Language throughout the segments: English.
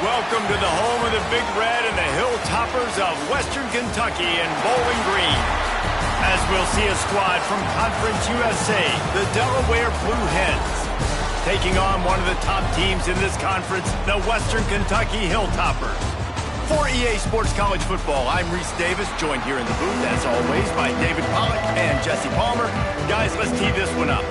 Welcome to the home of the Big Red and the Hilltoppers of Western Kentucky and Bowling Green. As we'll see a squad from Conference USA, the Delaware Blue Hens, taking on one of the top teams in this conference, the Western Kentucky Hilltoppers. For EA Sports College Football, I'm Reese Davis, joined here in the booth, as always, by David Pollack and Jesse Palmer. Guys, let's tee this one up.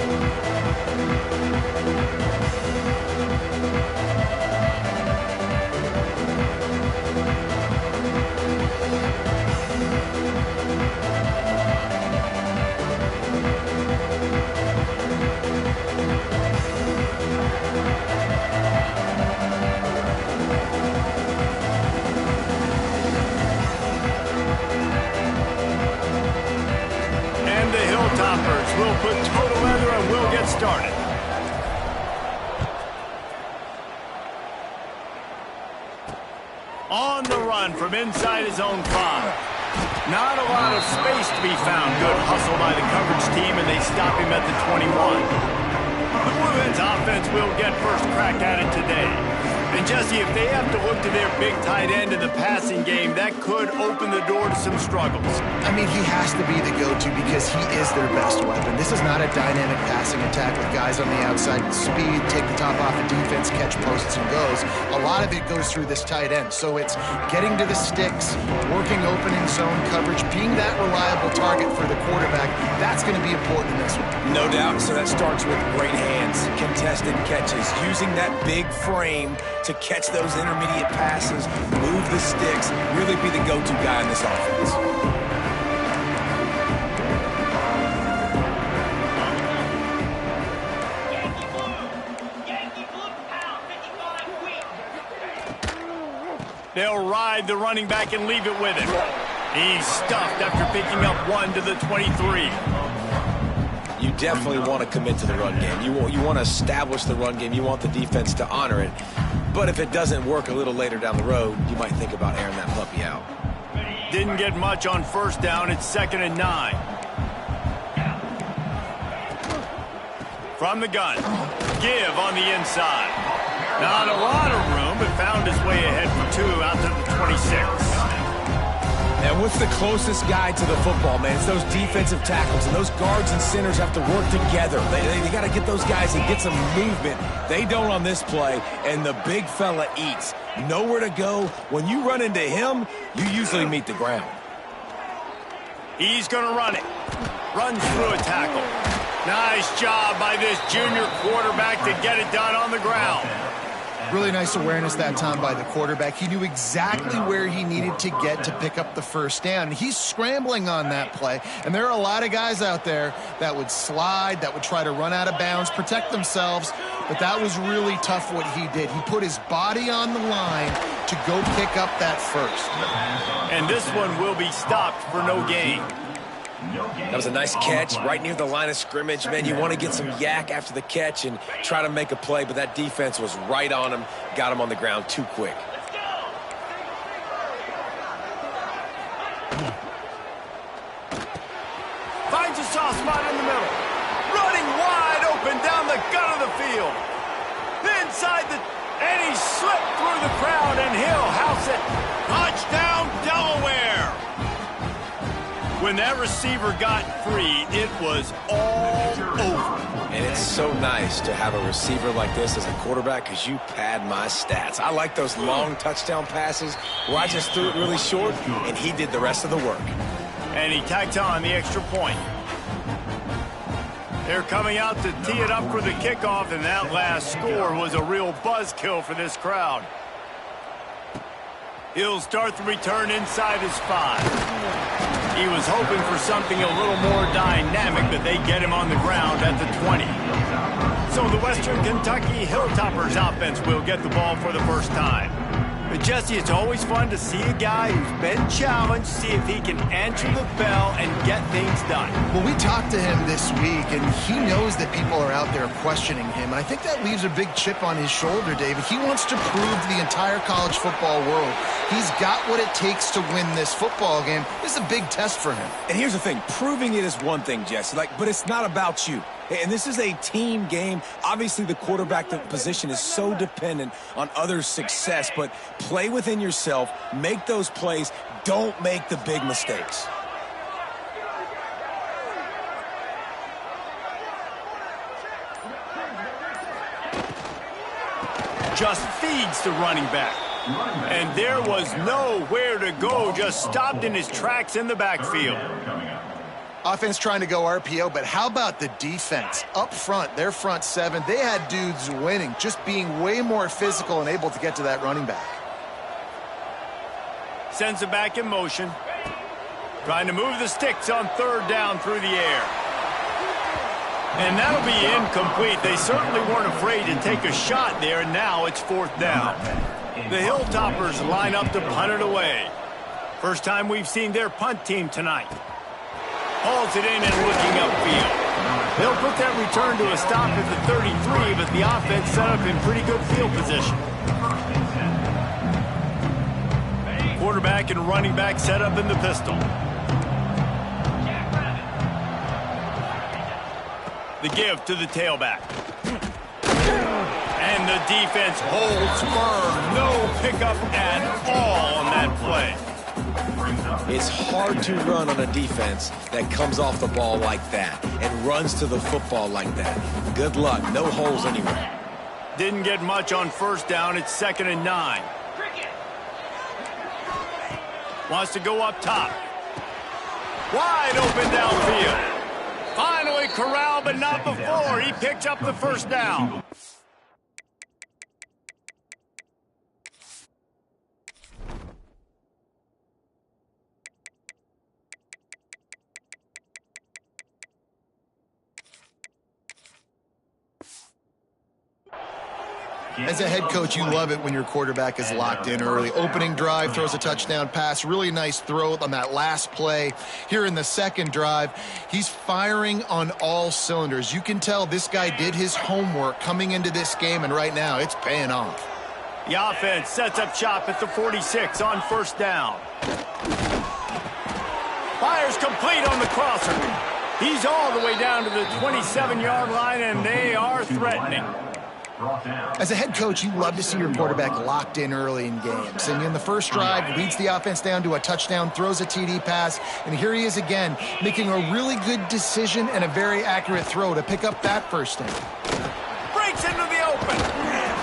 We'll put total leather and we'll get started. On the run from inside his own 5. Not a lot of space to be found. Good hustle by the coverage team, and they stop him at the 21. The Blue Hens offense will get first crack at it today. And Jesse, if they have to look to their big tight end in the passing game, that could open the door to some struggles. I mean, he has to be the go-to because he is their best weapon. This is not a dynamic passing attack with guys on the outside with speed, take the top off the defense, catch posts and goes. A lot of it goes through this tight end. So it's getting to the sticks, working opening zone coverage, being that reliable target for the quarterback. That's going to be important in this one. No doubt. So that starts with great hands, contested catches, using that big frame to catch those intermediate passes, move the sticks, really be the go-to guy in this offense. They'll ride the running back and leave it with him. He's stuffed after picking up 1 to the 23. You definitely want to commit to the run game. You want to establish the run game. You want the defense to honor it. But if it doesn't work a little later down the road, you might think about airing that puppy out. Didn't get much on first down. It's 2nd and 9. From the gun. Give on the inside. Not a lot of room, but found his way ahead for 2 out to the 26. And what's the closest guy to the football, man? It's those defensive tackles, and those guards and centers have to work together. They got to get those guys and get some movement. They don't on this play, and the big fella eats. Nowhere to go. When you run into him, you usually meet the ground. He's going to run it. Runs through a tackle. Nice job by this junior quarterback to get it done on the ground. Really nice awareness that time by the quarterback. He knew exactly where he needed to get to pick up the first down. He's scrambling on that play, and there are a lot of guys out there that would slide, that would try to run out of bounds, protect themselves, but that was really tough what he did. He put his body on the line to go pick up that first. And this one will be stopped for no gain. That was a nice catch right near the line of scrimmage. Man, you want to get some yak after the catch and try to make a play, but that defense was right on him, got him on the ground too quick. Finds a soft spot in the middle. Running wide open down the gut of the field. Inside the... and he slipped through the crowd, and he'll house it. Touchdown, Delaware! When that receiver got free, it was all over. And it's so nice to have a receiver like this as a quarterback because you pad my stats. I like those long touchdown passes where I just threw it really short, and he did the rest of the work. And he tacked on the extra point. They're coming out to tee it up for the kickoff, and that last score was a real buzzkill for this crowd. He'll start the return inside his 5. He was hoping for something a little more dynamic, but they get him on the ground at the 20. So the Western Kentucky Hilltoppers offense will get the ball for the first time. But Jesse, it's always fun to see a guy who's been challenged, see if he can answer the bell and get things done. Well, we talked to him this week, and he knows that people are out there questioning him, and I think that leaves a big chip on his shoulder, David. He wants to prove to the entire college football world he's got what it takes to win this football game. This is a big test for him. And here's the thing, proving it is one thing, Jesse, but it's not about you. And this is a team game. Obviously, the quarterback position is so dependent on others' success, but play within yourself, make those plays, don't make the big mistakes. Just feeds the running back. And there was nowhere to go, just stopped in his tracks in the backfield. Offense trying to go RPO, but how about the defense? Up front, their front seven, they had dudes winning, just being way more physical and able to get to that running back. Sends it back in motion. Trying to move the sticks on third down through the air. And that'll be incomplete. They certainly weren't afraid to take a shot there, and now it's fourth down. The Hilltoppers line up to punt it away. First time we've seen their punt team tonight. Hauls it in and looking upfield. They'll put that return to a stop at the 33, but the offense set up in pretty good field position. Quarterback and running back set up in the pistol. The give to the tailback. And the defense holds firm. No pickup at all on that play. It's hard to run on a defense that comes off the ball like that and runs to the football like that. Good luck. No holes anywhere. Didn't get much on first down. It's 2nd and 9. Wants to go up top. Wide open downfield. Finally corralled, but not before. He picks up the first down. As a head coach, you love it when your quarterback is locked in early. Opening drive, throws a touchdown pass. Really nice throw on that last play. Here in the second drive, he's firing on all cylinders. You can tell this guy did his homework coming into this game, and right now it's paying off. The offense sets up shop at the 46 on first down. Fires complete on the crosser. He's all the way down to the 27-yard line, and they are threatening. As a head coach, you love to see your quarterback locked in early in games. And in the first drive, leads the offense down to a touchdown, throws a TD pass, and here he is again, making a really good decision and a very accurate throw to pick up that first down. Breaks into the open.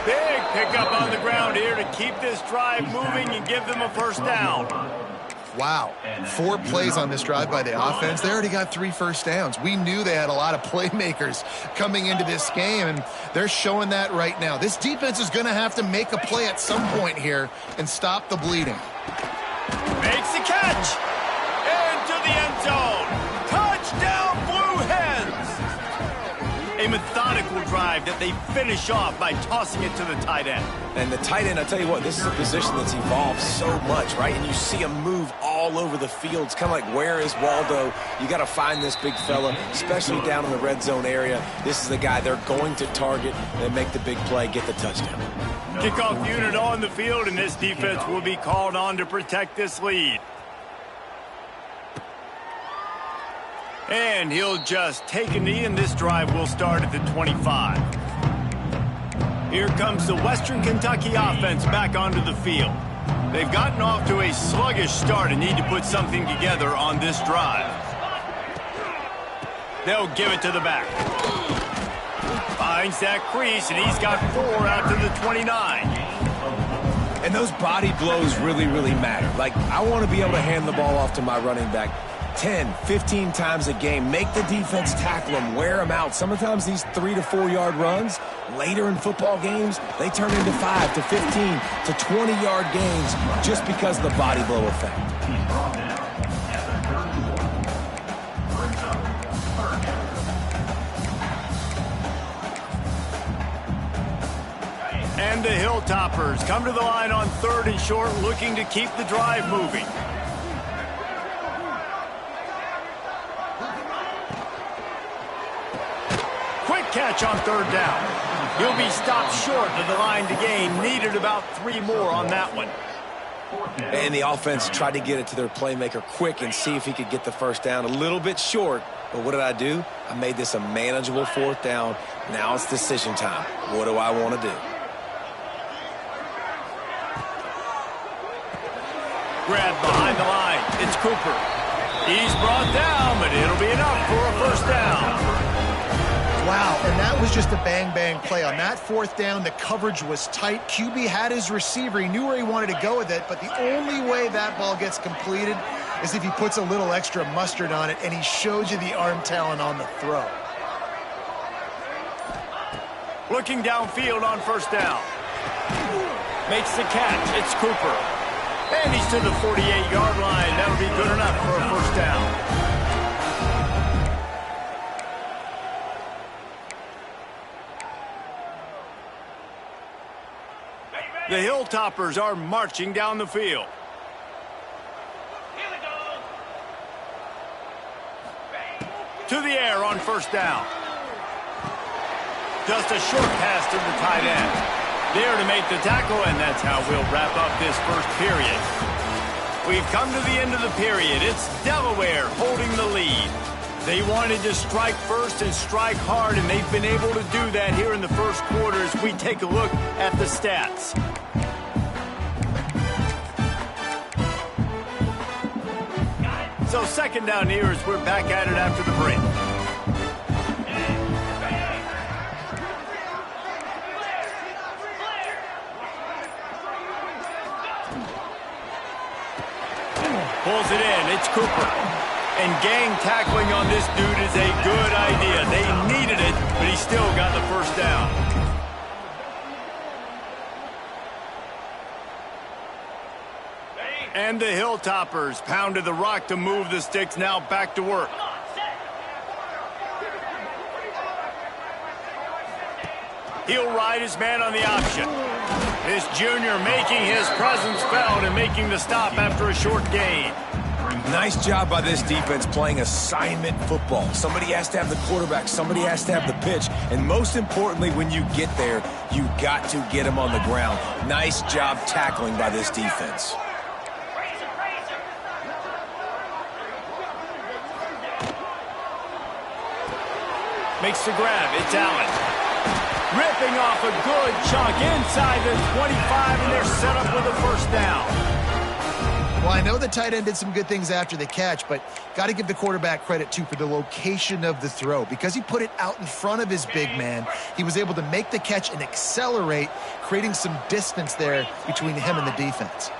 Big pickup on the ground here to keep this drive moving and give them a first down. Wow, 4 plays on this drive by the offense. They already got 3 first downs. We knew they had a lot of playmakers coming into this game, and they're showing that right now. This defense is going to have to make a play at some point here and stop the bleeding. Makes the catch. Into the end zone. Touchdown, Blue Hens. A methodical drive that they finish off by tossing it to the tight end. And the tight end, I tell you what, this is a position that's evolved so much, right? And you see him move all over the field. It's kind of like, where is Waldo? You got to find this big fella, especially down in the red zone area. This is the guy they're going to target and make the big play, get the touchdown. Kickoff unit on the field, and this defense will be called on to protect this lead. And he'll just take a knee, and this drive will start at the 25. Here comes the Western Kentucky offense back onto the field. They've gotten off to a sluggish start and need to put something together on this drive. They'll give it to the back. Finds that crease, and he's got 4 out to the 29. And those body blows really, really matter. Like, I want to be able to hand the ball off to my running back 10, 15 times a game. Make the defense tackle them, wear them out. Sometimes these 3 to 4 yard runs, later in football games, they turn into 5 to 15 to 20 yard games just because of the body blow effect. And the Hilltoppers come to the line on 3rd and short, looking to keep the drive moving. Catch on 3rd down. He'll be stopped short of the line to gain. Needed about 3 more on that one. And the offense tried to get it to their playmaker quick and see if he could get the first down. A little bit short, but what did I do? I made this a manageable 4th down. Now it's decision time. What do I want to do? Grab behind the line. It's Cooper. He's brought down, but it'll be enough for a first down. Wow, and that was just a bang-bang play. On that 4th down, the coverage was tight. QB had his receiver. He knew where he wanted to go with it, but the only way that ball gets completed is if he puts a little extra mustard on it, and he showed you the arm talent on the throw. Looking downfield on first down. Makes the catch. It's Cooper. And he's to the 48-yard line. That'll be good enough for a first down. The Hilltoppers are marching down the field. To the air on first down. Just a short pass to the tight end. There to make the tackle, and that's how we'll wrap up this first period. We've come to the end of the period. It's Delaware holding the lead. They wanted to strike first and strike hard, and they've been able to do that here in the first quarter as we take a look at the stats. So second down here as we're back at it after the break. Pulls it in. It's Cooper. And gang tackling on this dude is a good idea. They needed it, but he still got the first down. And the Hilltoppers pounded the rock to move the sticks. Now back to work. He'll ride his man on the option. This junior making his presence felt and making the stop after a short gain. Nice job by this defense playing assignment football. Somebody has to have the quarterback. Somebody has to have the pitch. And most importantly, when you get there, you got to get him on the ground. Nice job tackling by this defense. Makes the grab. It's Allen. Ripping off a good chunk inside the 25, and they're set up with a first down. Well, I know the tight end did some good things after the catch, but got to give the quarterback credit, too, for the location of the throw. Because he put it out in front of his big man, he was able to make the catch and accelerate, creating some distance there between him and the defense.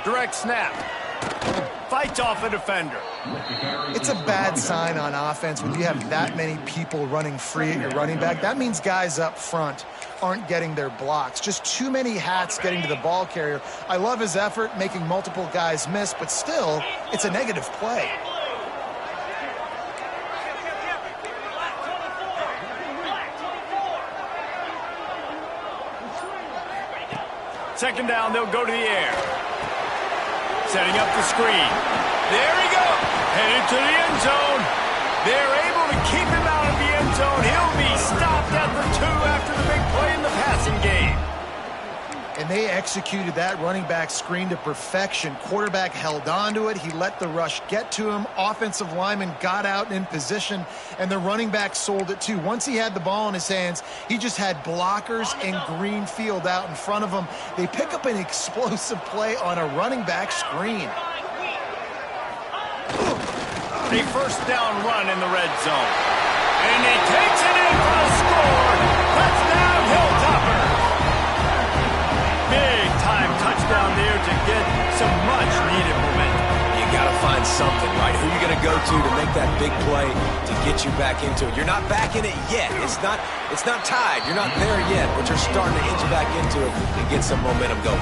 Direct snap. Fights off a defender. It's a bad sign on offense when you have that many people running free at your running back. That means guys up front aren't getting their blocks. Just too many hats getting to the ball carrier. I love his effort, making multiple guys miss, but still, it's a negative play. Second down, they'll go to the air. Setting up the screen. There he goes. Headed to the end zone. They're able to keep him out of the end zone. He'll be stopped at the 2 after the big play in the passing game. And they executed that running back screen to perfection. Quarterback held on to it. He let the rush get to him. Offensive lineman got out in position, and the running back sold it too. Once he had the ball in his hands, he just had blockers and green field out in front of him. They pick up an explosive play on a running back screen. A first down run in the red zone. And he takes it in for the score. Touchdown, Hilltoppers. Big time touchdown there to get some much needed momentum. You got to find something, right? Who are you going to go to make that big play to get you back into it? You're not back in it yet. It's not tied. You're not there yet, but you're starting to inch back into it and get some momentum going.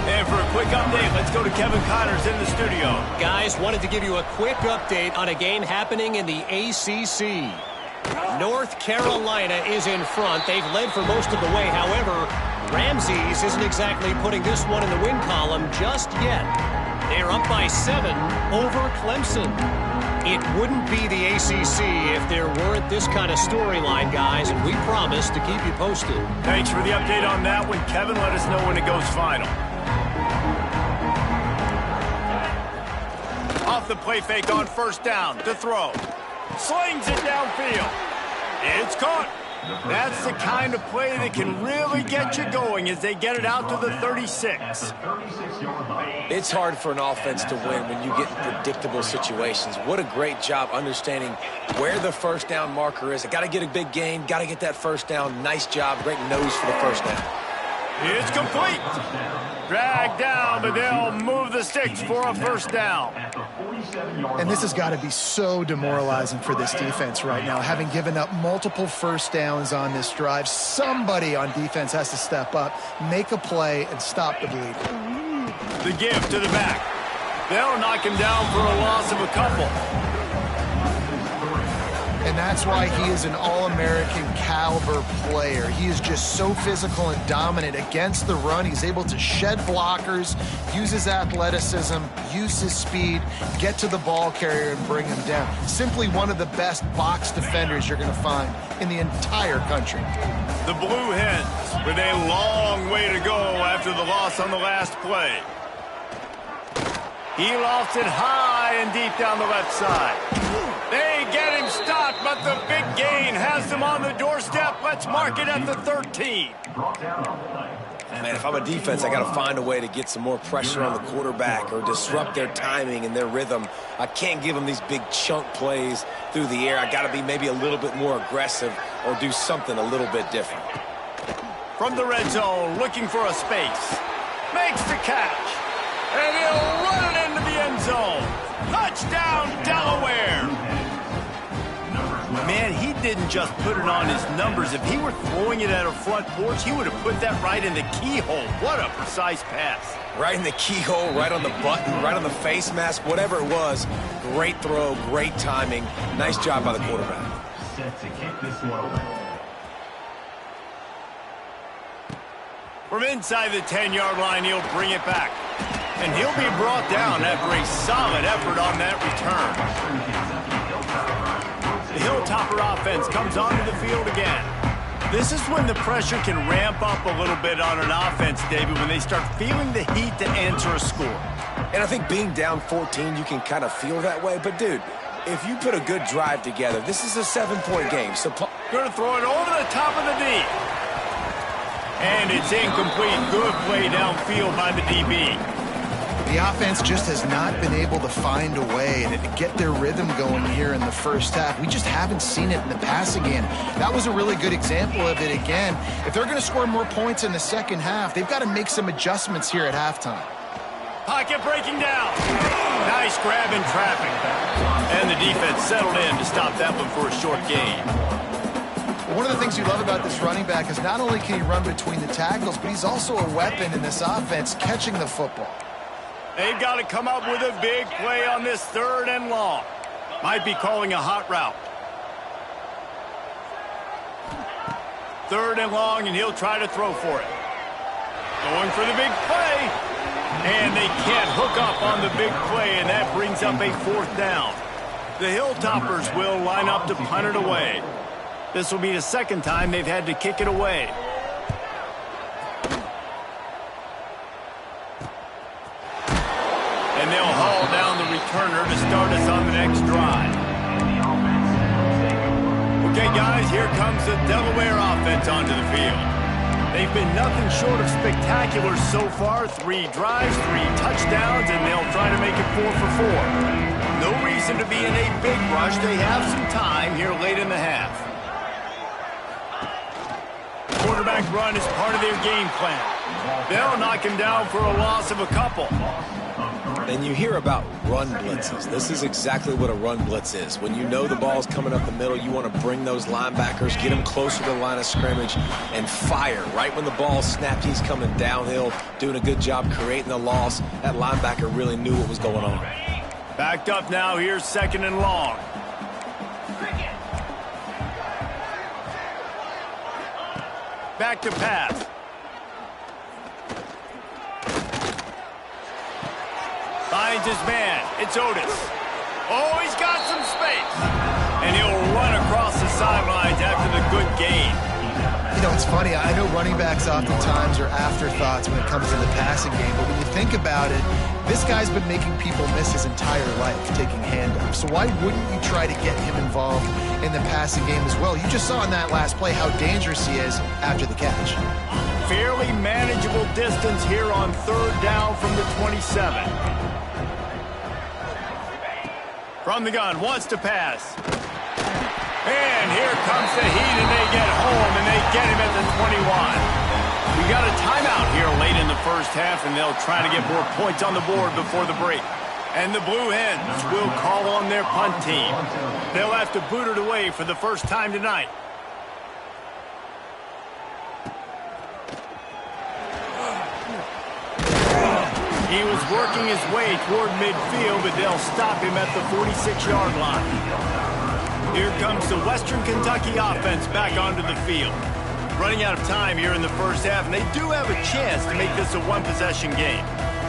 And for a quick update, let's go to Kevin Connors in the studio. Guys, wanted to give you a quick update on a game happening in the ACC. North Carolina is in front. They've led for most of the way. However, Ramses isn't exactly putting this one in the win column just yet. They're up by 7 over Clemson. It wouldn't be the ACC if there weren't this kind of storyline, guys, and we promise to keep you posted. Thanks for the update on that one, Kevin. Let us know when it goes final. Off the play fake on first down to throw. Slings it downfield. It's caught. That's the kind of play that can really get you going as they get it out to the 36. It's hard for an offense to win when you get in predictable situations. What a great job understanding where the first down marker is. I got to get a big gain, got to get that first down. Nice job, great nose for the first down. It's complete. Dragged down, but they'll move the sticks for a first down. And this has got to be so demoralizing for this defense right now. Having given up multiple first downs on this drive, somebody on defense has to step up, make a play, and stop the bleed. The give to the back. They'll knock him down for a loss of a couple. And that's why he is an All-American caliber player. He is just so physical and dominant against the run. He's able to shed blockers, use his athleticism, use his speed, get to the ball carrier and bring him down. Simply one of the best box defenders you're going to find in the entire country. The Blue Hens with a long way to go after the loss on the last play. He lofts it high and deep down the left side. They get him stopped, but the big gain has them on the doorstep. Let's mark it at the 13. Man, if I'm a defense, I got to find a way to get some more pressure on the quarterback or disrupt their timing and their rhythm. I can't give them these big chunk plays through the air. I got to be maybe a little bit more aggressive or do something a little bit different. From the red zone, looking for a space. Makes the catch. And he'll run it into the end zone. Touchdown, Delaware. Man, he didn't just put it on his numbers. If he were throwing it at a front porch, he would have put that right in the keyhole. What a precise pass. Right in the keyhole, right on the button, right on the face mask, whatever it was. Great throw, great timing. Nice job by the quarterback. Set to kick this one away. From inside the 10-yard line, he'll bring it back. And he'll be brought down after a solid effort on that return. The Hilltopper offense comes onto the field again. This is when the pressure can ramp up a little bit on an offense, David, when they start feeling the heat to answer a score. And I think being down 14, you can kind of feel that way. But, dude, if you put a good drive together, this is a 7-point game. So going to throw it over the top of the D. And it's incomplete. Good play downfield by the DB. The offense just has not been able to find a way to get their rhythm going here in the first half. We just haven't seen it in the passing game. That was a really good example of it again. If they're going to score more points in the second half, they've got to make some adjustments here at halftime. Pocket breaking down. Nice grab in traffic. And the defense settled in to stop that one for a short gain. One of the things you love about this running back is not only can he run between the tackles, but he's also a weapon in this offense catching the football. They've got to come up with a big play on this 3rd and long. Might be calling a hot route. 3rd and long, and he'll try to throw for it. Going for the big play. And they can't hook up on the big play, and that brings up a 4th down. The Hilltoppers will line up to punt it away. This will be the 2nd time they've had to kick it away. And they'll haul down the returner to start us on the next drive. Okay, guys, here comes the Delaware offense onto the field. They've been nothing short of spectacular so far. 3 drives, 3 touchdowns, and they'll try to make it 4 for 4. No reason to be in a big rush. They have some time here late in the half. Quarterback run is part of their game plan. They'll knock him down for a loss of a couple. And you hear about run blitzes. This is exactly what a run blitz is. When you know the ball's coming up the middle, you want to bring those linebackers, get them closer to the line of scrimmage, and fire. Right when the ball's snapped, he's coming downhill, doing a good job creating the loss. That linebacker really knew what was going on. Backed up now, here's 2nd and long. Back to pass. Finds his man. It's Otis. Oh, he's got some space. And he'll run across the sidelines after the good gain. You know, it's funny. I know running backs oftentimes are afterthoughts when it comes to the passing game, but when you think about it, this guy's been making people miss his entire life taking handoffs. So why wouldn't you try to get him involved in the passing game as well? You just saw in that last play how dangerous he is after the catch. Fairly manageable distance here on 3rd down from the 27. From the gun, wants to pass. And here comes the heat, and they get home, and they get him at the 21. We got a timeout here late in the first half, and they'll try to get more points on the board before the break. And the Blue Hens will call on their punt team. They'll have to boot it away for the first time tonight. He was working his way toward midfield, but they'll stop him at the 46-yard line. Here comes the Western Kentucky offense back onto the field. Running out of time here in the first half, and they do have a chance to make this a one-possession game.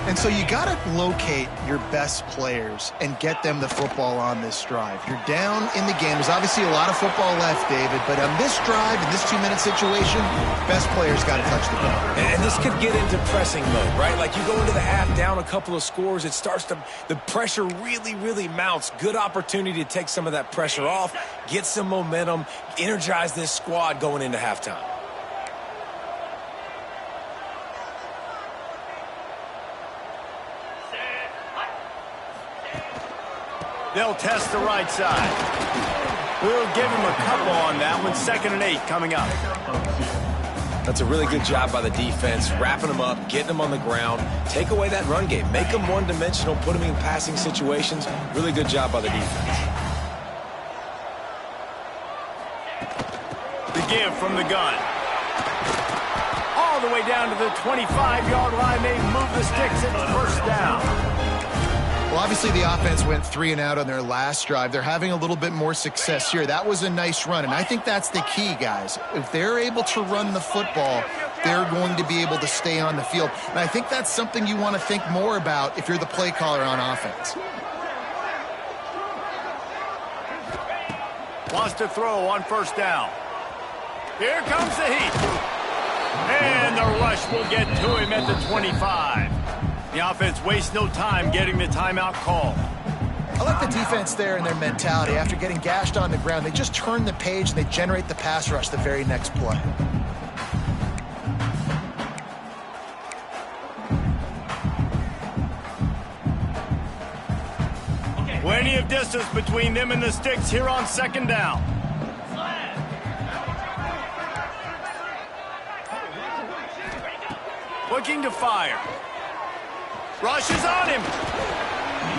And so you got to locate your best players and get them the football on this drive. You're down in the game. There's obviously a lot of football left, David, but on this drive, in this 2-minute situation, best players got to touch the ball. And this could get into pressing mode, right? Like you go into the half down a couple of scores, it starts to, the pressure really mounts. Good opportunity to take some of that pressure off, get some momentum, energize this squad going into halftime. They'll test the right side. We'll give him a couple on that one. 2nd and 8 coming up. That's a really good job by the defense, wrapping them up, getting them on the ground. Take away that run game. Make them one-dimensional, put them in passing situations. Really good job by the defense. The give from the gun. All the way down to the 25-yard line. They move the sticks. It's 1st down. Well, obviously the offense went 3 and out on their last drive. They're having a little bit more success here. That was a nice run, and I think that's the key, guys. If they're able to run the football, they're going to be able to stay on the field. And I think that's something you want to think more about if you're the play caller on offense. Wants to throw on 1st down. Here comes the heat. And the rush will get to him at the 25. The offense wastes no time getting the timeout call. I like the defense there and their mentality. After getting gashed on the ground, they just turn the page and they generate the pass rush the very next play. Plenty of distance between them and the sticks here on 2nd down. Looking to fire. Rushes on him.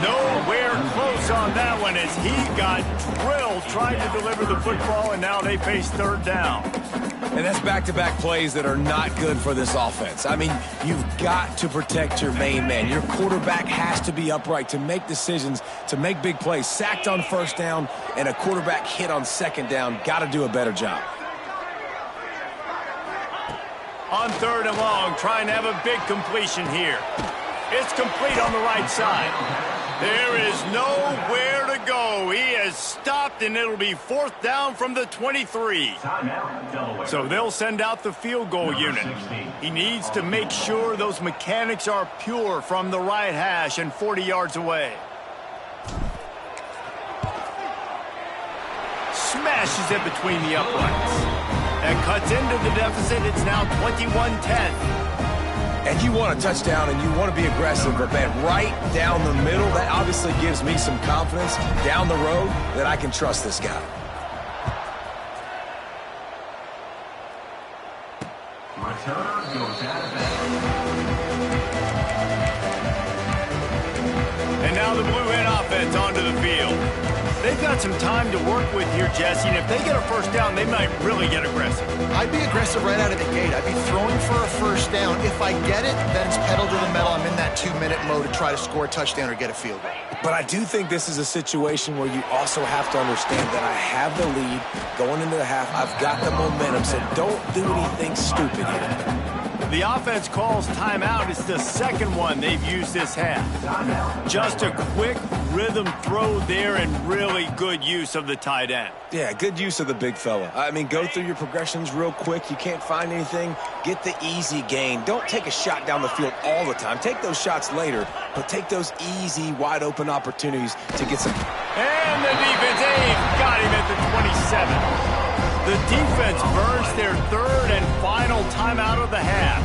Nowhere close on that one as he got drilled trying to deliver the football, and now they face 3rd down. And that's back-to-back plays that are not good for this offense. I mean, you've got to protect your main man. Your quarterback has to be upright to make decisions, to make big plays. Sacked on 1st down and a quarterback hit on 2nd down. Got to do a better job. On 3rd and long, trying to have a big completion here. It's complete on the right side. There is nowhere to go. He has stopped, and it'll be 4th down from the 23. So they'll send out the field goal unit. He needs to make sure those mechanics are pure from the right hash and 40 yards away. Smashes it between the uprights. That cuts into the deficit. It's now 21-10. And you want a touchdown and you want to be aggressive, but man, right down the middle, that obviously gives me some confidence down the road that I can trust this guy. Return goes out of bounds. And now the Blue Hen offense onto the field. They've got some time to work with here, Jesse, and if they get a 1st down, they might really get aggressive. I'd be aggressive right out of the gate. I'd be throwing for a 1st down. If I get it, then it's pedal to the metal. I'm in that 2-minute mode to try to score a touchdown or get a field goal. But I do think this is a situation where you also have to understand that I have the lead going into the half. I've got the momentum, so don't do anything stupid here. The offense calls timeout. It's the second one they've used this half. Just a quick rhythm throw there and really good use of the tight end. Yeah, good use of the big fella. I mean, go through your progressions real quick. You can't find anything. Get the easy gain. Don't take a shot down the field all the time. Take those shots later, but take those easy, wide-open opportunities to get some. And the defense got him at the 27. The defense burns their third and final timeout of the half.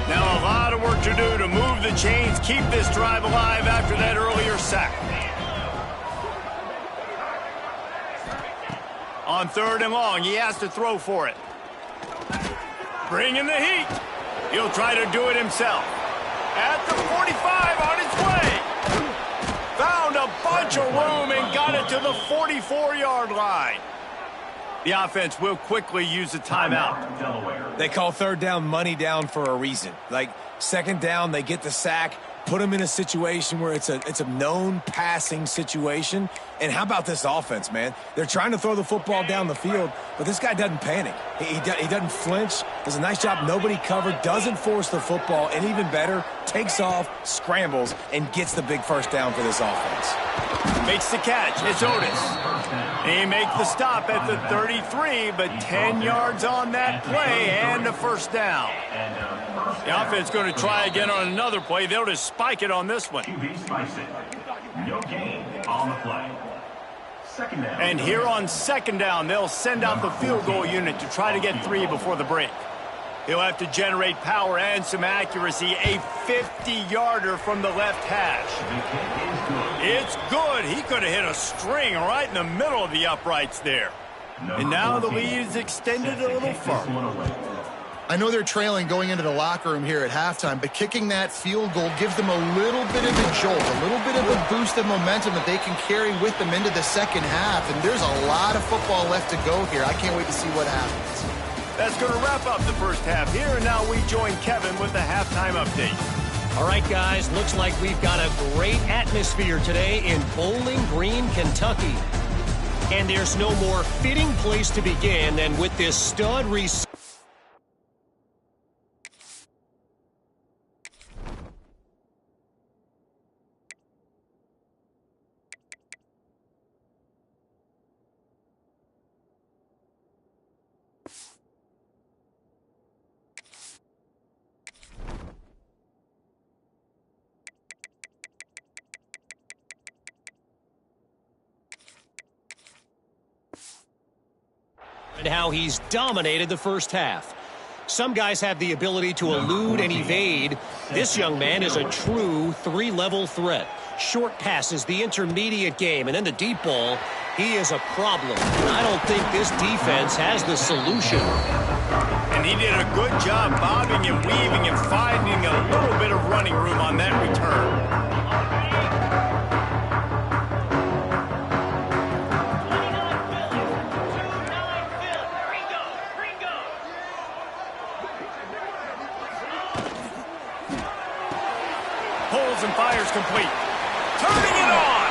Now a lot of work to do to move the chains, keep this drive alive after that earlier sack. On third and long, he has to throw for it. Bringing the heat. He'll try to do it himself. At the 45, on its way. Found a bunch of room and got it to the 44-yard line. The offense will quickly use a timeout. They call third down money down for a reason. Like second down, they get the sack, put them in a situation where it's a known passing situation. And how about this offense, man? They're trying to throw the football down the field, but this guy doesn't panic. He doesn't flinch. Does a nice job. Nobody covered. Doesn't force the football. And even better, takes off, scrambles, and gets the big first down for this offense. Makes the catch. It's Otis. He makes the stop at the 33, but 10 yards on that play and a first down. The offense going to try again on another play. They'll just spike it on this one. No gain on the play. Second down. And here on second down, they'll send out the field goal unit to try to get 3 before the break. He'll have to generate power and some accuracy. A 50-yarder from the left hash. It's good. He could have hit a string right in the middle of the uprights there. And now the lead is extended a little further. I know they're trailing going into the locker room here at halftime, but kicking that field goal gives them a little bit of a jolt, a little bit of a boost of momentum that they can carry with them into the second half. And there's a lot of football left to go here. I can't wait to see what happens. That's going to wrap up the first half here, and now we join Kevin with the halftime update. All right, guys, looks like we've got a great atmosphere today in Bowling Green, Kentucky. And there's no more fitting place to begin than with this stud receiver. And how he's dominated the first half. Some guys have the ability to elude and evade. This young man is a true 3-level threat. Short passes, the intermediate game, and then the deep ball. He is a problem. I don't think this defense has the solution. And he did a good job bobbing and weaving and finding a little bit of running room on that return. And fires complete. Turning it on.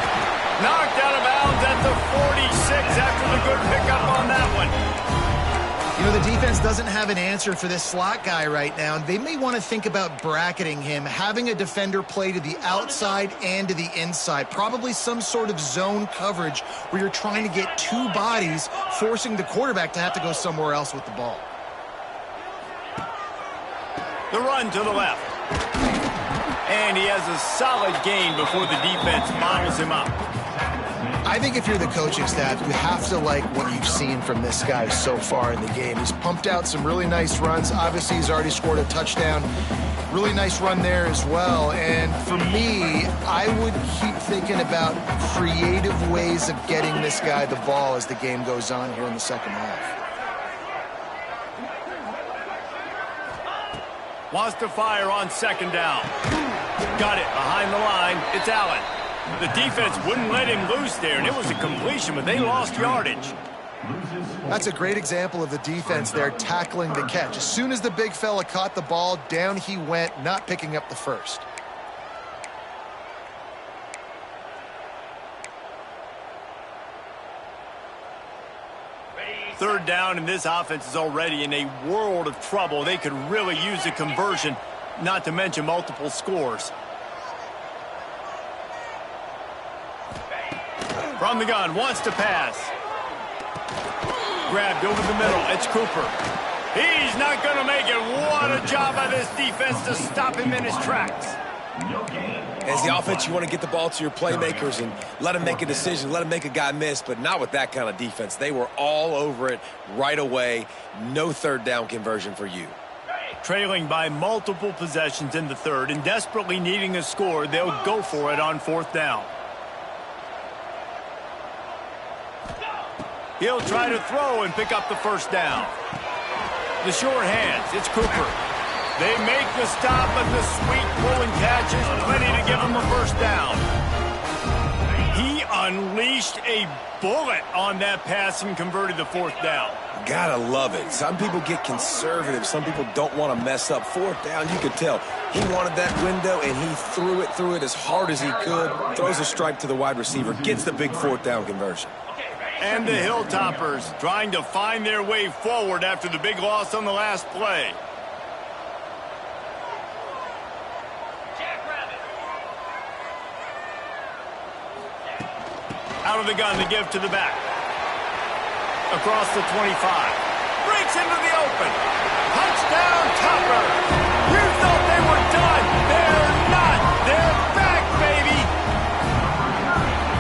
Knocked out of bounds at the 46 after the good pickup on that one. You know, the defense doesn't have an answer for this slot guy right now. They may want to think about bracketing him, having a defender play to the outside and to the inside. Probably some sort of zone coverage where you're trying to get 2 bodies, forcing the quarterback to have to go somewhere else with the ball. The run to the left. And he has a solid gain before the defense models him up. I think if you're the coaching staff, you have to like what you've seen from this guy so far in the game. He's pumped out some really nice runs. Obviously, he's already scored a touchdown. Really nice run there as well. And for me, I would keep thinking about creative ways of getting this guy the ball as the game goes on here in the second half. Wants to fire on second down. Got it behind the line. It's Allen. The defense wouldn't let him loose there, and it was a completion, but they lost yardage. Loses That's a great example of the defense there tackling the catch. As soon as the big fella caught the ball, down he went, not picking up the first. Third down, and this offense is already in a world of trouble. They could really use a conversion, not to mention multiple scores. From the gun, wants to pass. Grabbed over the middle. It's Cooper. He's not going to make it. What a job by this defense to stop him in his tracks. As the offense, you want to get the ball to your playmakers and let them make a decision, let them make a guy miss, but not with that kind of defense. They were all over it right away. No third down conversion for you. Trailing by multiple possessions in the third and desperately needing a score, they'll go for it on fourth down. He'll try to throw and pick up the first down. The short hands, it's Cooper. They make the stop, but the sweet pulling catch is plenty to give him a first down. He unleashed a bullet on that pass and converted the fourth down. Gotta love it. Some people get conservative. Some people don't want to mess up. Fourth down, you could tell. He wanted that window, and he threw it as hard as he could. Throws a strike to the wide receiver. Gets the big fourth down conversion. And the Hilltoppers trying to find their way forward after the big loss on the last play. Out of the gun to give to the back. Across the 25. Breaks into the open. Touchdown, Topper. You thought they were done. They're not. They're back, baby.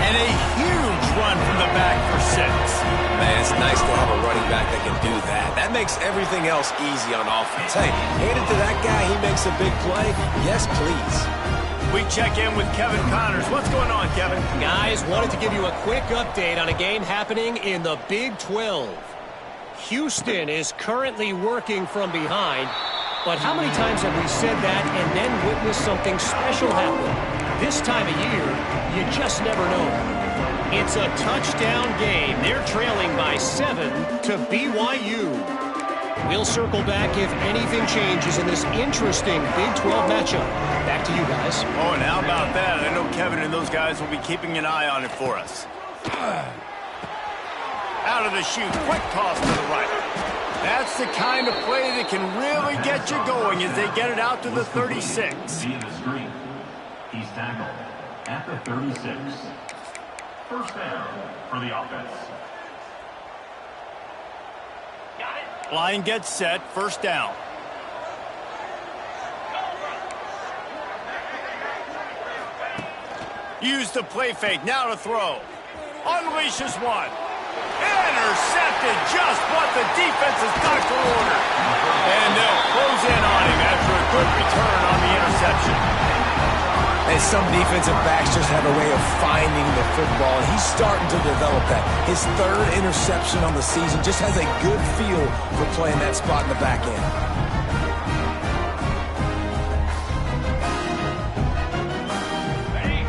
And a huge run from the back for 6. Man, it's nice to have a running back that can do that. That makes everything else easy on offense. Hey, hand it to that guy. He makes a big play. Yes, please. We check in with Kevin Connors. What's going on, Kevin? Guys, wanted to give you a quick update on a game happening in the Big 12. Houston is currently working from behind, but how many times have we said that and then witnessed something special happen? This time of year, you just never know. It's a touchdown game. They're trailing by 7 to BYU. We'll circle back if anything changes in this interesting Big 12 matchup. Back to you guys. Oh, and how about that? I know Kevin and those guys will be keeping an eye on it for us. Out of the chute, quick toss to the right. That's the kind of play that can really get you going as they get it out to the 36. He's tackled at the 36. First down for the offense. Line gets set, first down. Use the play fake, now to throw. Unleashes one. Intercepted, just what the defense has doctor ordered. And they'll close in on him after a good return on the interception. And some defensive backs just have a way of finding the football, and he's starting to develop that. His third interception on the season, just has a good feel for playing that spot in the back end.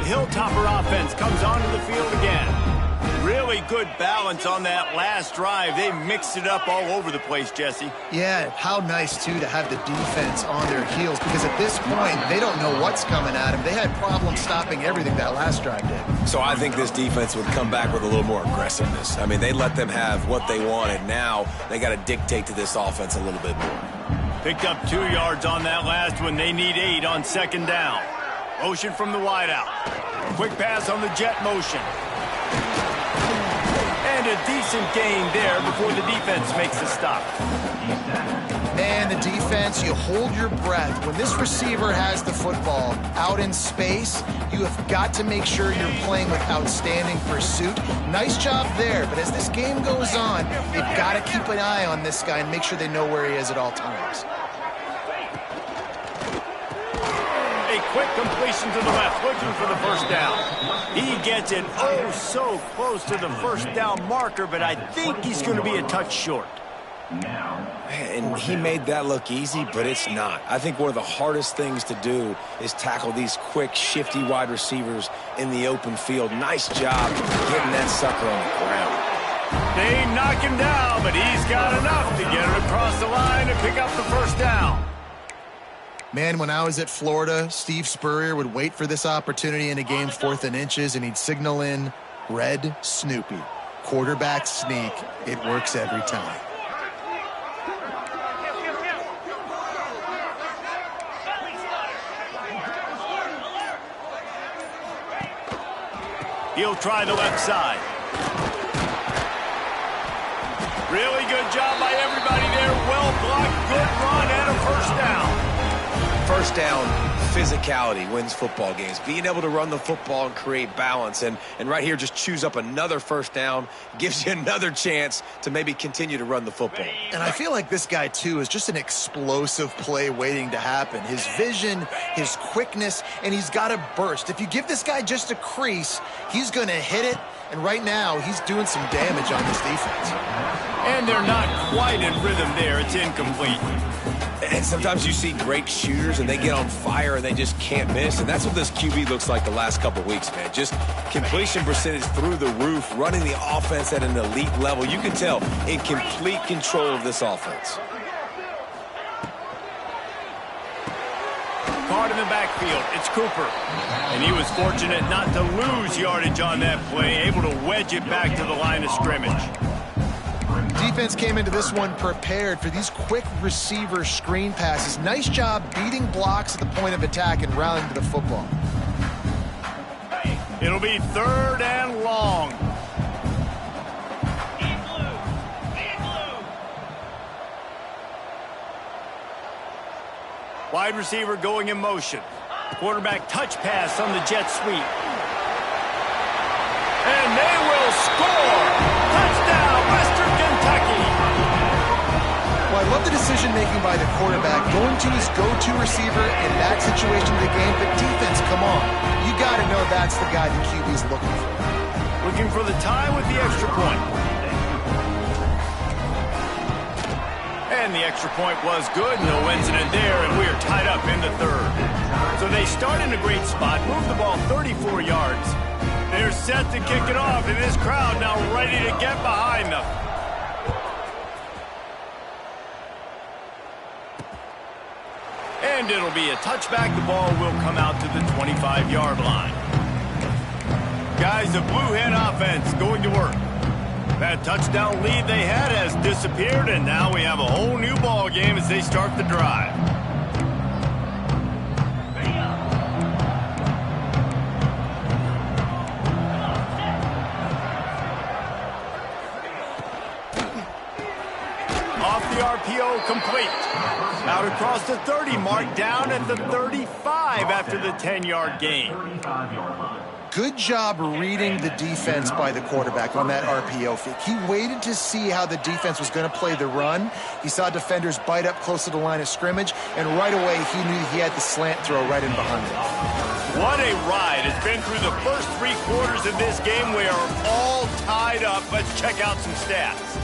The Hilltopper offense comes onto the field again. Really good balance on that last drive. They mixed it up all over the place, Jesse. Yeah, how nice, too, to have the defense on their heels, because at this point, they don't know what's coming at them. They had problems stopping everything that last drive did. So I think this defense would come back with a little more aggressiveness. I mean, they let them have what they wanted. Now they got to dictate to this offense a little bit more. Picked up 2 yards on that last one. They need 8 on second down. Motion from the wideout. Quick pass on the jet motion. And a decent gain there before the defense makes the stop. Man, the defense, you hold your breath. When this receiver has the football out in space, you have got to make sure you're playing with outstanding pursuit. Nice job there, but as this game goes on, you've got to keep an eye on this guy and make sure they know where he is at all times. A quick completion to the left, looking for the first down. He gets it oh so close to the first down marker, but I think he's going to be a touch short. And he made that look easy, but it's not. I think one of the hardest things to do is tackle these quick, shifty wide receivers in the open field. Nice job getting that sucker on the ground. They knock him down, but he's got enough to get it across the line and pick up the first down. Man, when I was at Florida, Steve Spurrier would wait for this opportunity in a game 4th and inches, and he'd signal in Red Snoopy. Quarterback sneak. It works every time. He'll try the left side. Really good job by everybody there. Well blocked, good run, and a first down. First down, physicality wins football games. Being able to run the football and create balance. And right here, just choose up another first down. Gives you another chance to maybe continue to run the football. And I feel like this guy, too, is just an explosive play waiting to happen. His vision, his quickness, and he's got a burst. If you give this guy just a crease, he's going to hit it. And right now, he's doing some damage on this defense. And they're not quite in rhythm there. It's incomplete. And sometimes you see great shooters and they get on fire and they just can't miss. And that's what this QB looks like the last couple weeks, man. Just completion percentage through the roof, running the offense at an elite level. You can tell in complete control of this offense. Caught in the backfield, it's Cooper. And he was fortunate not to lose yardage on that play, able to wedge it back to the line of scrimmage. Defense came into this one prepared for these quick receiver screen passes. Nice job beating blocks at the point of attack and rallying to the football. It'll be 3rd and long. Wide receiver going in motion. Quarterback touch pass on the jet sweep. And they will score! Touchdown, Western Kentucky! Well, I love the decision-making by the quarterback, going to his go-to receiver in that situation of the game. But defense, come on. You got to know that's the guy the QB's looking for. Looking for the tie with the extra point. And the extra point was good. No incident there, and we're tied up in the 3rd. So they start in a great spot, move the ball 34 yards. They're set to kick it off, and this crowd now ready to get behind them. And it'll be a touchback. The ball will come out to the 25-yard line. Guys, the Blue Hen offense going to work. That touchdown lead they had has disappeared, and now we have a whole new ball game as they start the drive. Off the RPO, complete. Out across the 30 mark, down at the 35 after the 10-yard gain. Good job reading the defense by the quarterback on that RPO fake. He waited to see how the defense was going to play the run. He saw defenders bite up close to the line of scrimmage, and right away he knew he had the slant throw right in behind him. What a ride. It's been through the first 3 quarters of this game. We are all tied up. Let's check out some stats.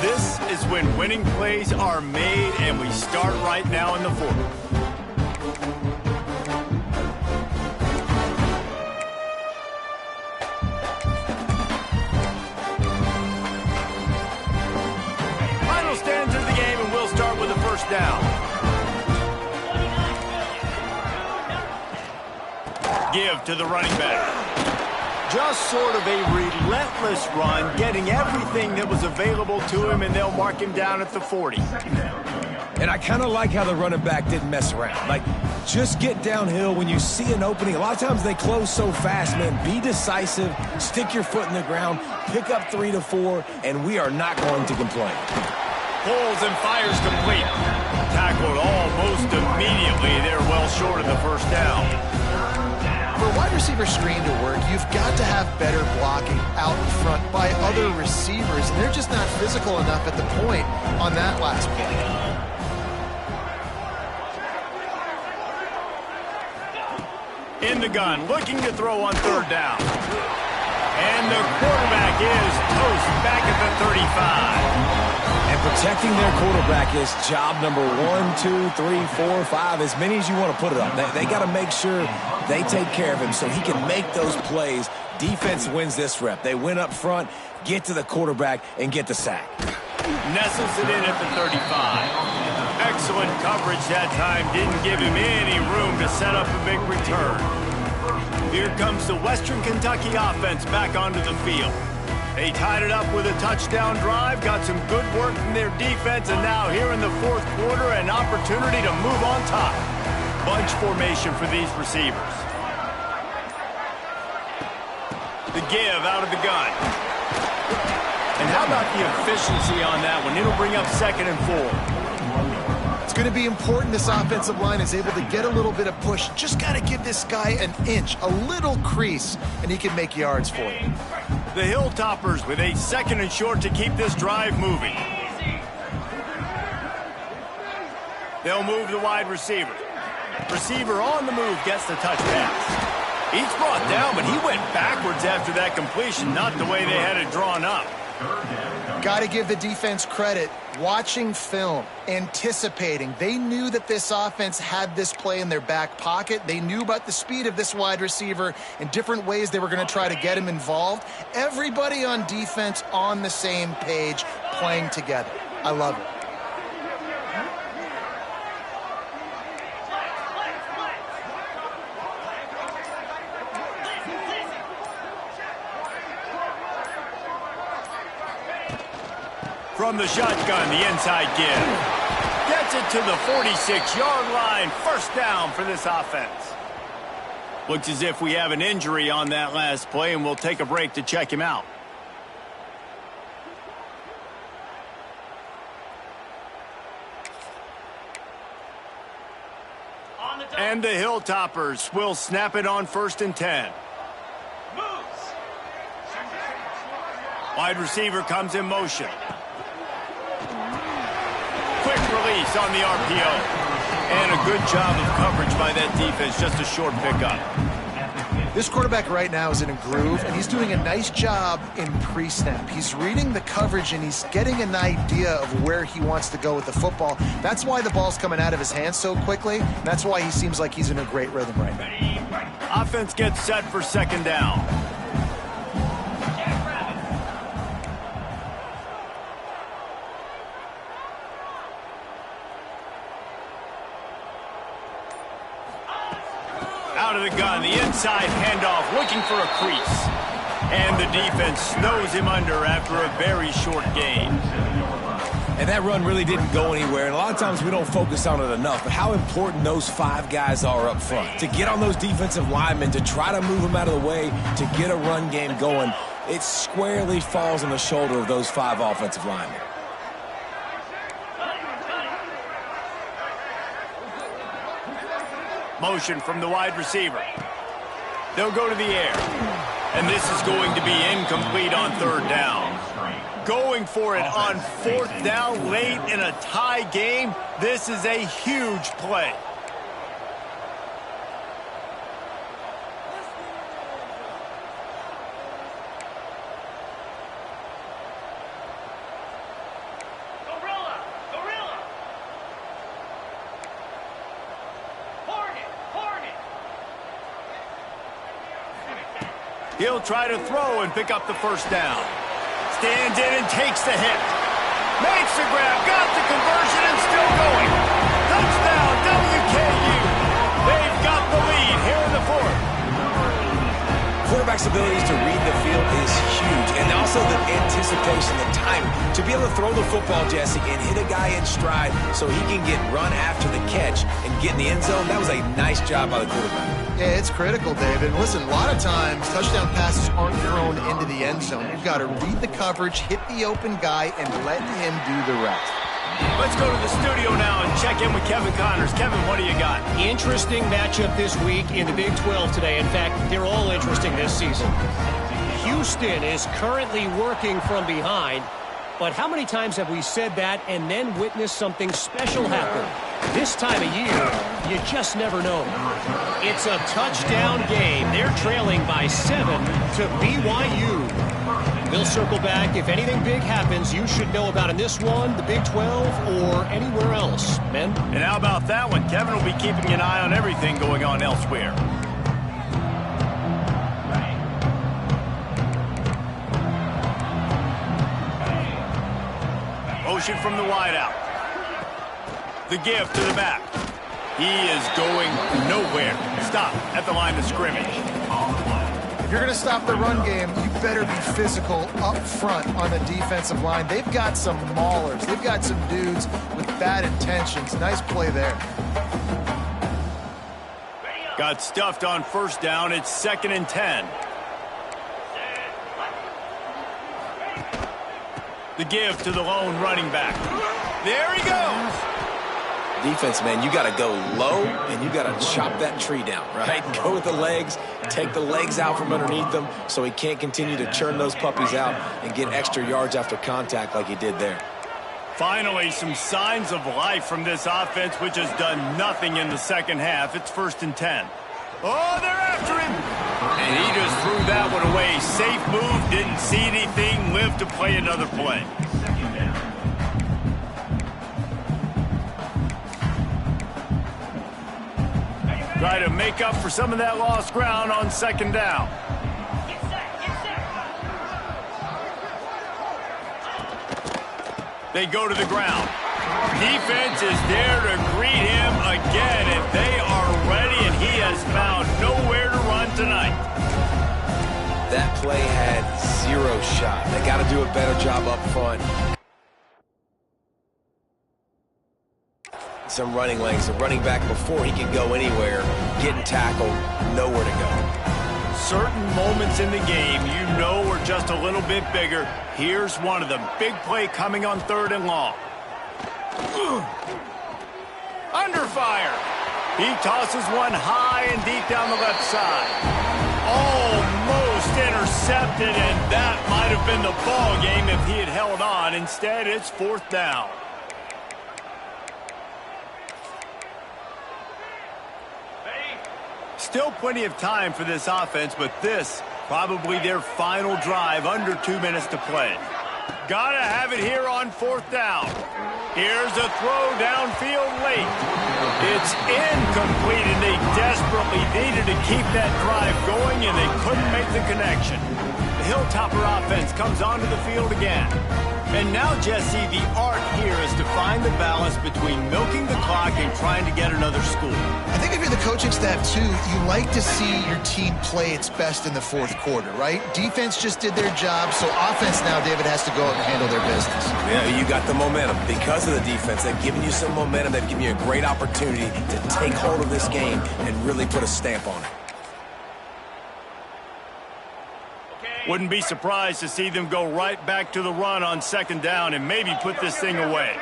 This is when winning plays are made, and we start right now in the 4th. Final stanza of the game, and we'll start with a first down. Give to the running back. Just sort of a relentless run, getting everything that was available to him, and they'll mark him down at the 40. And I kind of like how the running back didn't mess around. Like, just get downhill when you see an opening. A lot of times they close so fast, man. Be decisive, stick your foot in the ground, pick up 3 to 4, and we are not going to complain. Pulls and fires complete. Tackled almost immediately. They're well short of the first down. For a wide receiver screen to work, you've got to have better blocking out in front by other receivers, and they're just not physical enough at the point on that last play. In the gun, looking to throw on 3rd down. And the quarterback is toast back at the 35. And protecting their quarterback is job number 1, 2, 3, 4, 5, as many as you want to put it on. They got to make sure they take care of him so he can make those plays. Defense wins this rep. They win up front, get to the quarterback, and get the sack. Nestles it in at the 35. Excellent coverage that time. Didn't give him any room to set up a big return. Here comes the Western Kentucky offense back onto the field. They tied it up with a touchdown drive, got some good work from their defense, and now here in the fourth quarter, an opportunity to move on top. Bunch formation for these receivers. The give out of the gun. And how about the efficiency on that one? It'll bring up 2nd and 4. It's going to be important this offensive line is able to get a little bit of push. Just got to give this guy an inch, a little crease, and he can make yards for you. The Hilltoppers with a 2nd and short to keep this drive moving. They'll move the wide receiver. Receiver on the move gets the touch pass. He's brought down, but he went backwards after that completion, not the way they had it drawn up. Got to give the defense credit. Watching film, anticipating. They knew that this offense had this play in their back pocket. They knew about the speed of this wide receiver and different ways they were going to try to get him involved. Everybody on defense on the same page, playing together. I love it. From the shotgun, the inside give. Gets it to the 46-yard line. First down for this offense. Looks as if we have an injury on that last play, and we'll take a break to check him out. And the Hilltoppers will snap it on 1st and 10. Wide receiver comes in motion. Quick release on the RPO. And a good job of coverage by that defense. Just a short pickup. This quarterback right now is in a groove, and he's doing a nice job in pre-snap. He's reading the coverage, and he's getting an idea of where he wants to go with the football. That's why the ball's coming out of his hands so quickly. That's why he seems like he's in a great rhythm right now. Offense gets set for 2nd down. Out of the gun, the inside handoff, looking for a crease. And the defense snows him under after a very short gain. And that run really didn't go anywhere. And a lot of times we don't focus on it enough, but how important those 5 guys are up front. To get on those defensive linemen, to try to move them out of the way, to get a run game going, it squarely falls on the shoulder of those 5 offensive linemen. Motion from the wide receiver. They'll go to the air. And this is going to be incomplete on 3rd down. Going for it on 4th down late in a tie game. This is a huge play. He'll try to throw and pick up the 1st down. Stands in and takes the hit. Makes the grab, got the conversion, and still going. Touchdown, WKU. They've got the lead here in the 4th. Quarterback's abilities to read the field is huge, and also the anticipation, the timing. To be able to throw the football, Jesse, and hit a guy in stride so he can get run after the catch and get in the end zone, that was a nice job by the quarterback. Yeah, it's critical, David. Listen, a lot of times touchdown passes aren't thrown into the end zone. You've got to read the coverage, hit the open guy, and let him do the rest. Let's go to the studio now and check in with Kevin Connors. Kevin, what do you got? Interesting matchup this week in the Big 12 today. In fact, they're all interesting this season. Houston is currently working from behind, but how many times have we said that and then witnessed something special happen? This time of year, you just never know. It's a touchdown game. They're trailing by 7 to BYU. We'll circle back. If anything big happens, you should know about in this one, the Big 12, or anywhere else. Men? And how about that one? Kevin will be keeping an eye on everything going on elsewhere. Motion from the wideout. The give to the back. He is going nowhere. Stop at the line of scrimmage. If you're going to stop the run game, you better be physical up front on the defensive line. They've got some maulers. They've got some dudes with bad intentions. Nice play there. Got stuffed on first down. It's 2nd and 10. The give to the lone running back. There he goes. Defense, man, you got to go low, and you got to chop that tree down, right? Go with the legs, take the legs out from underneath them so he can't continue to churn those puppies out and get extra yards after contact like he did there. Finally, some signs of life from this offense, which has done nothing in the second half. It's 1st and 10. Oh, they're after him. And he just threw that one away. Safe move, didn't see anything, lived to play another play. Try to make up for some of that lost ground on 2nd down. They go to the ground. Defense is there to greet him again, and they are ready, and he has found nowhere to run tonight. That play had 0 shot. They got to do a better job up front. Some running lanes. The running back before he can go anywhere, getting tackled, nowhere to go. Certain moments in the game you know are just a little bit bigger. Here's one of them. Big play coming on 3rd and long. Under fire. He tosses one high and deep down the left side. Almost intercepted, and that might have been the ball game if he had held on. Instead, it's 4th down. Still plenty of time for this offense, but this probably their final drive, under 2 minutes to play. Gotta have it here on 4th down. Here's a throw downfield late. It's incomplete, and they desperately needed to keep that drive going, and they couldn't make the connection. The Hilltopper offense comes onto the field again. And now, Jesse, the art here is to find the balance between milking the clock and trying to get another score. I think if you're the coaching staff, too, you like to see your team play its best in the 4th quarter, right? Defense just did their job, so offense now, David, has to go out and handle their business. Yeah, you got the momentum. Because of the defense, they've given you some momentum. They've given you a great opportunity to take hold of this game and really put a stamp on it. Wouldn't be surprised to see them go right back to the run on 2nd down and maybe put this thing away.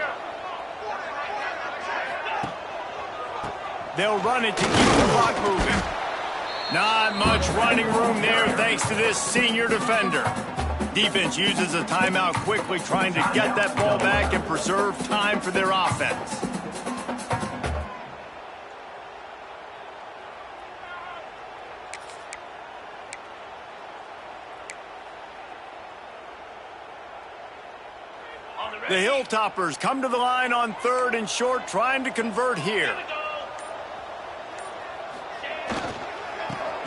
They'll run it to keep the clock moving. Not much running room there thanks to this senior defender. Defense uses a timeout quickly, trying to get that ball back and preserve time for their offense. The Hilltoppers come to the line on 3rd and short, trying to convert here.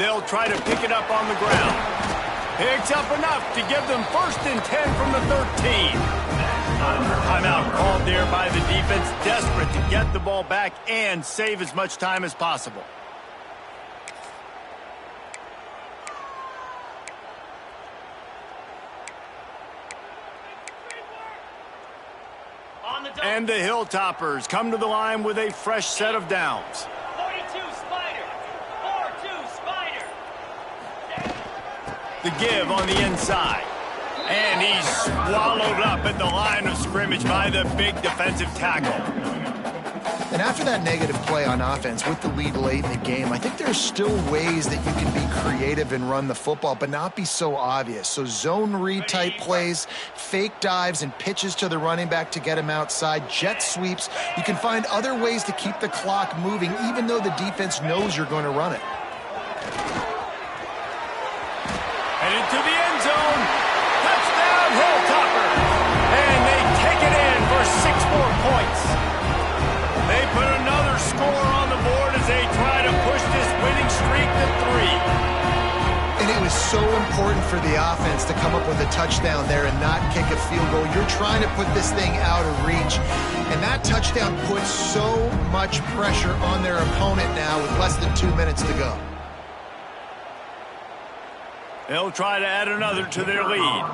They'll try to pick it up on the ground. Picks up enough to give them 1st and 10 from the 13. Timeout called there by the defense, desperate to get the ball back and save as much time as possible. And the Hilltoppers come to the line with a fresh set of downs. 42 Spider. 4-2 Spider. The give on the inside. And he's swallowed up at the line of scrimmage by the big defensive tackle. And after that negative play on offense with the lead late in the game, I think there's still ways that you can be creative and run the football, but not be so obvious. So zone read type plays, fake dives and pitches to the running back to get him outside, jet sweeps. You can find other ways to keep the clock moving, even though the defense knows you're going to run it. And into the end zone. Touchdown! so important for the offense to come up with a touchdown there and not kick a field goal. You're trying to put this thing out of reach, and that touchdown puts so much pressure on their opponent now with less than 2 minutes to go. They'll try to add another to their lead.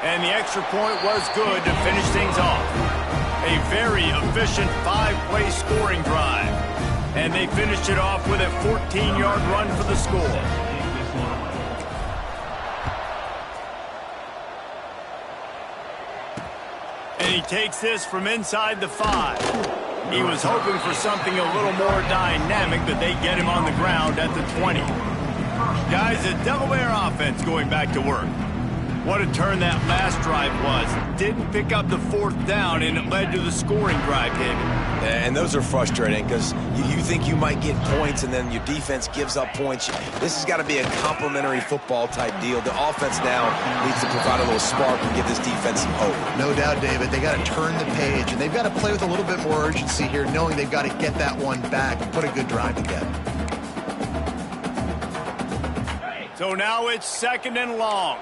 And the extra point was good to finish things off. A very efficient 5-play scoring drive. And they finished it off with a 14-yard run for the score. And he takes this from inside the 5. He was hoping for something a little more dynamic, but they get him on the ground at the 20. Guys, the Delaware offense going back to work. What a turn that last drive was. Didn't pick up the 4th down, and it led to the scoring drive, David. And those are frustrating because you think you might get points and then your defense gives up points. This has got to be a complementary football type deal. The offense now needs to provide a little spark and give this defense some hope. No doubt, David. They got to turn the page, and they've got to play with a little bit more urgency here, knowing they've got to get that one back and put a good drive together. So now it's 2nd and long.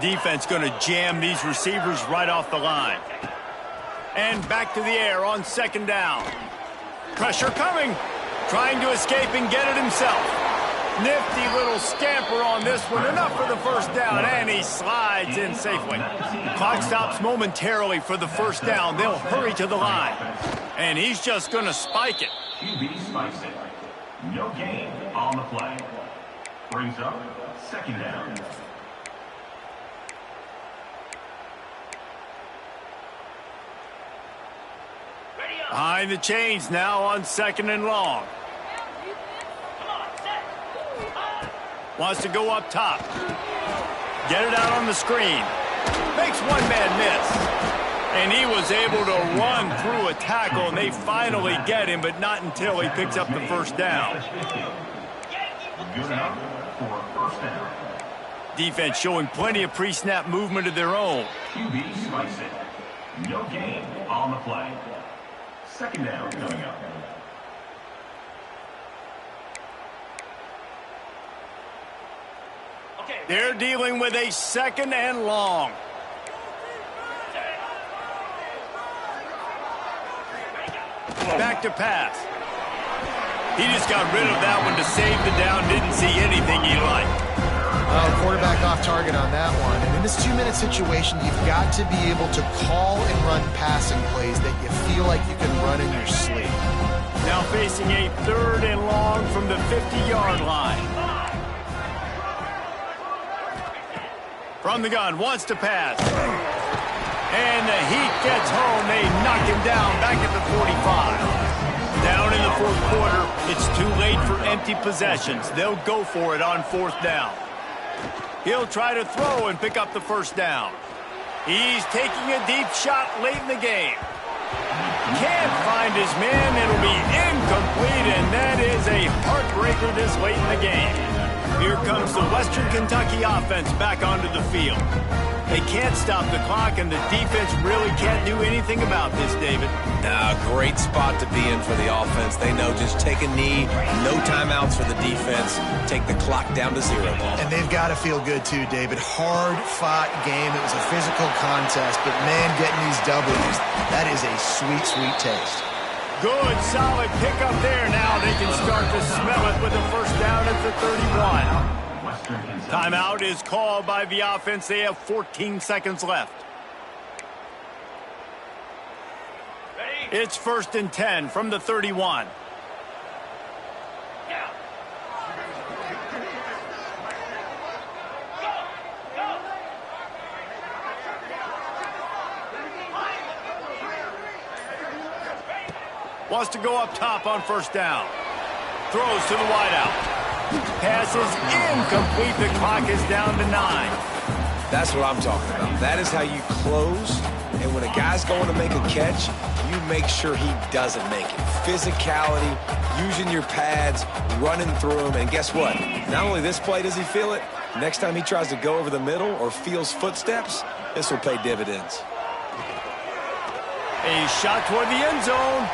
Defense going to jam these receivers right off the line. And back to the air on 2nd down. Pressure coming. Trying to escape and get it himself. Nifty little scamper on this one. Enough for the 1st down, and he slides in safely. Clock stops momentarily for the 1st down. They'll hurry to the line. And he's just going to spike it. QB spikes it. No gain on the play. Brings up 2nd down. Behind the chains now on 2nd and long. Wants to go up top. Get it out on the screen. Makes one man miss. And he was able to run through a tackle, and they finally get him, but not until he picks up the 1st down. Good enough for a 1st down. Defense showing plenty of pre-snap movement of their own. QB spikes it. No gain on the play. 2nd down coming up. They're dealing with a 2nd and long. Back to pass. He just got rid of that one to save the down. Didn't see anything he liked. Quarterback off target on that one. And in this 2-minute situation, you've got to be able to call and run passing plays that you feel like you can run in your sleep. Now facing a 3rd and long from the 50-yard line. From the gun, wants to pass. And the heat gets home. They knock him down back at the 45. Down in the 4th quarter, it's too late for empty possessions. They'll go for it on 4th down. He'll try to throw and pick up the 1st down. He's taking a deep shot late in the game. Can't find his man. It'll be incomplete, and that is a heartbreaker this late in the game. Here comes the Western Kentucky offense back onto the field. They can't stop the clock, and the defense really can't do anything about this, David. Great spot to be in for the offense. They know just take a knee, no timeouts for the defense, take the clock down to 0 ball. And they've got to feel good too, David. Hard-fought game. It was a physical contest, but man, getting these W's, that is a sweet, sweet taste. Good, solid pickup there. Now they can start to smell it with a 1st down at the 31. Timeout is called by the offense. They have 14 seconds left. It's 1st and 10 from the 31. Wants to go up top on 1st down. Throws to the wideout. Pass is incomplete. The clock is down to 9. That's what I'm talking about. That is how you close. And when a guy's going to make a catch, you make sure he doesn't make it. Physicality, using your pads, running through them. And guess what? Not only this play does he feel it, next time he tries to go over the middle or feels footsteps, this will pay dividends. A shot toward the end zone.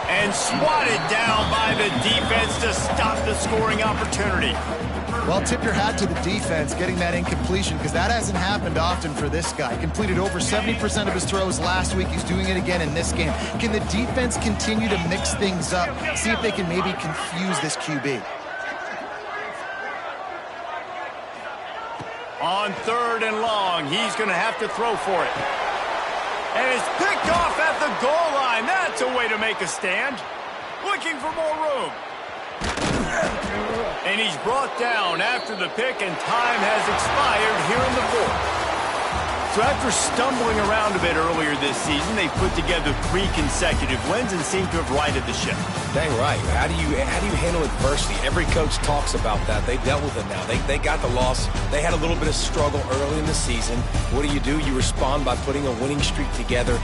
And swatted down by the defense to stop the scoring opportunity. Well, tip your hat to the defense getting that incompletion, because that hasn't happened often for this guy. He completed over 70% of his throws last week. He's doing it again in this game. Can the defense continue to mix things up, see if they can maybe confuse this QB? On 3rd and long, he's going to have to throw for it. And it's picked off at the goal line. That's a way to make a stand. Looking for more room. And he's brought down after the pick, and time has expired here in the 4th. So after stumbling around a bit earlier this season, they put together 3 consecutive wins and seem to have righted the ship. Dang right. How do you handle adversity? Every coach talks about that. They dealt with it now. They got the loss. They had a little bit of struggle early in the season. What do? You respond by putting a winning streak together